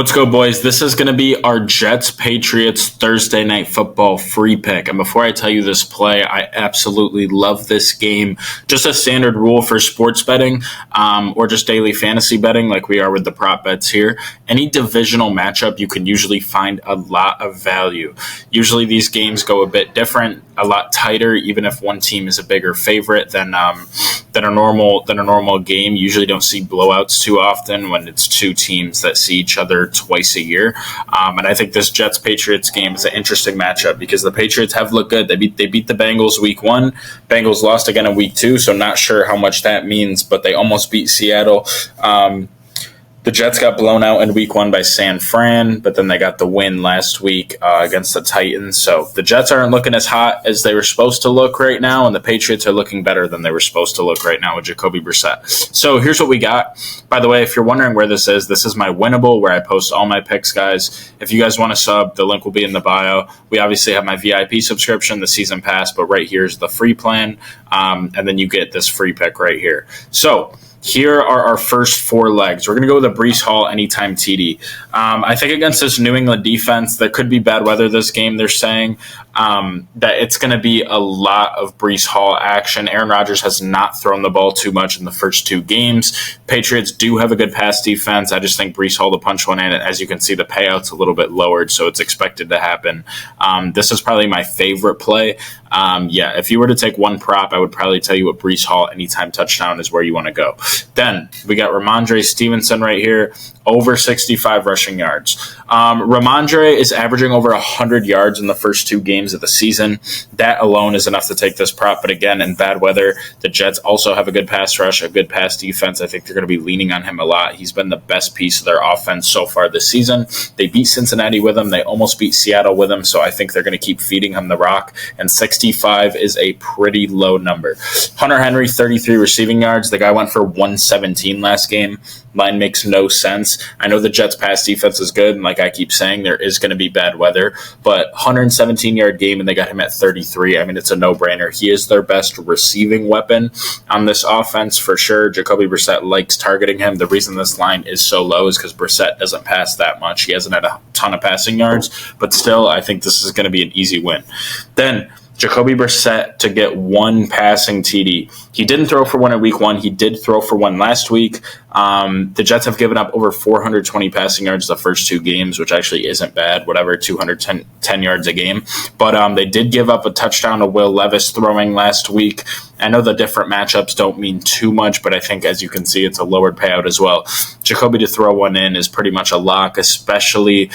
Let's go, boys. This is going to be our Jets-Patriots Thursday Night Football free pick. And before I tell you this play, I absolutely love this game. Just a standard rule for sports betting or just daily fantasy betting like we are with the prop bets here. Any divisional matchup, you can usually find a lot of value. Usually these games go a bit different, a lot tighter, even if one team is a bigger favorite than a normal game. You usually don't see blowouts too often when it's two teams that see each other twice a year. And I think this Jets-Patriots game is an interesting matchup because the Patriots have looked good. They beat the Bengals week 1. Bengals lost again in week 2, so not sure how much that means, but they almost beat Seattle. The Jets got blown out in week 1 by San Fran, but then they got the win last week against the Titans. So the Jets aren't looking as hot as they were supposed to look right now, and the Patriots are looking better than they were supposed to look right now with Jacoby Brissett. So here's what we got. By the way, if you're wondering where this is my winnable where I post all my picks, guys. If you guys want to sub, the link will be in the bio. We obviously have my VIP subscription, the season pass, but right here is the free plan, and then you get this free pick right here. So here are our first 4 legs. We're going to go with a Breece Hall anytime TD. I think against this New England defense, there could be bad weather this game, they're saying, that it's going to be a lot of Breece Hall action. Aaron Rodgers has not thrown the ball too much in the first 2 games. Patriots do have a good pass defense. I just think Breece Hall to punch one in. As you can see, the payout's a little bit lowered, so it's expected to happen. This is probably my favorite play. If you were to take one prop, I would probably tell you what Breece Hall anytime touchdown is where you want to go. Then we got Ramondre Stevenson right here, over 65 rushing yards. Ramondre is averaging over 100 yards in the first 2 games of the season. That alone is enough to take this prop. But again, in bad weather, the Jets also have a good pass rush, a good pass defense. I think they're going to be leaning on him a lot. He's been the best piece of their offense so far this season. They beat Cincinnati with him. They almost beat Seattle with him. So I think they're going to keep feeding him the rock. And 65 is a pretty low number. Hunter Henry, 33 receiving yards. The guy went for 117 last game. Line makes no sense. I know the Jets' pass defense is good, and like I keep saying, there is going to be bad weather, but 117-yard game, and they got him at 33. I mean, it's a no-brainer. He is their best receiving weapon on this offense for sure. Jacoby Brissett likes targeting him. The reason this line is so low is because Brissett doesn't pass that much. He hasn't had a ton of passing yards, but still, I think this is going to be an easy win. Then Jacoby Brissett to get 1 passing TD. He didn't throw for 1 in week 1. He did throw for 1 last week. The Jets have given up over 420 passing yards the first 2 games, which actually isn't bad, 210 yards a game. But they did give up a touchdown to Will Levis throwing last week. I know the different matchups don't mean too much, but I think, as you can see, it's a lowered payout as well. Jacoby to throw 1 in is pretty much a lock, especially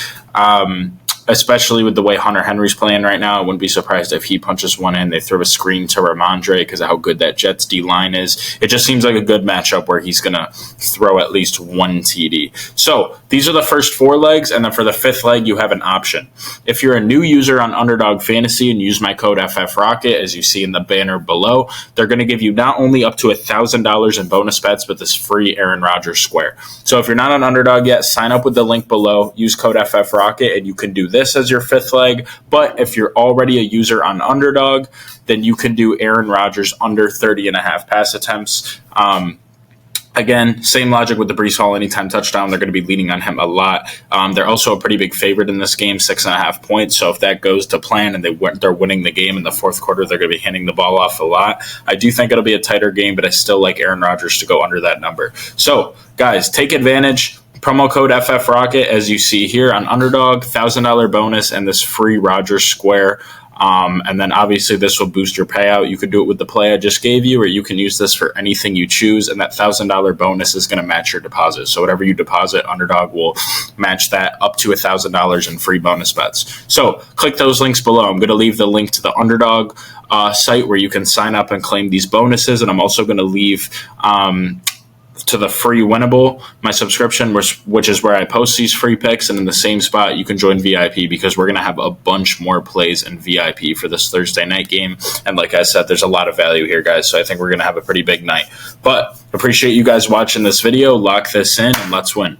with the way Hunter Henry's playing right now. I wouldn't be surprised if he punches 1 in. They throw a screen to Ramondre because of how good that Jets D-line is. It just seems like a good matchup where he's going to throw at least 1 TD. So these are the first 4 legs, and then for the 5th leg, you have an option. If you're a new user on Underdog Fantasy and use my code FFRocket, as you see in the banner below, they're going to give you not only up to $1,000 in bonus bets, but this free Aaron Rodgers square. So if you're not on Underdog yet, sign up with the link below, use code FFRocket, and you can do this as your 5th leg. But if you're already a user on Underdog, then you can do Aaron Rodgers under 30.5 pass attempts. Again, same logic with the Breece Hall anytime touchdown. They're going to be leaning on him a lot. They're also a pretty big favorite in this game, 6.5 points. So if that goes to plan and they're winning the game in the 4th quarter, they're going to be handing the ball off a lot. I do think it'll be a tighter game, but I still like Aaron Rodgers to go under that number. So, guys, take advantage. Promo code FFRocket, as you see here on Underdog, $1,000 bonus and this free Rodgers square. And then obviously this will boost your payout. You could do it with the play I just gave you, or you can use this for anything you choose. And that $1,000 bonus is going to match your deposit. So whatever you deposit, Underdog will match that up to $1,000 in free bonus bets. So click those links below. I'm going to leave the link to the Underdog site where you can sign up and claim these bonuses. And I'm also going to leave to the free winnable, my subscription, which is where I post these free picks. And in the same spot, you can join VIP because we're going to have a bunch more plays in VIP for this Thursday night game. And like I said, there's a lot of value here, guys. So I think we're going to have a pretty big night. But appreciate you guys watching this video. Lock this in and let's win.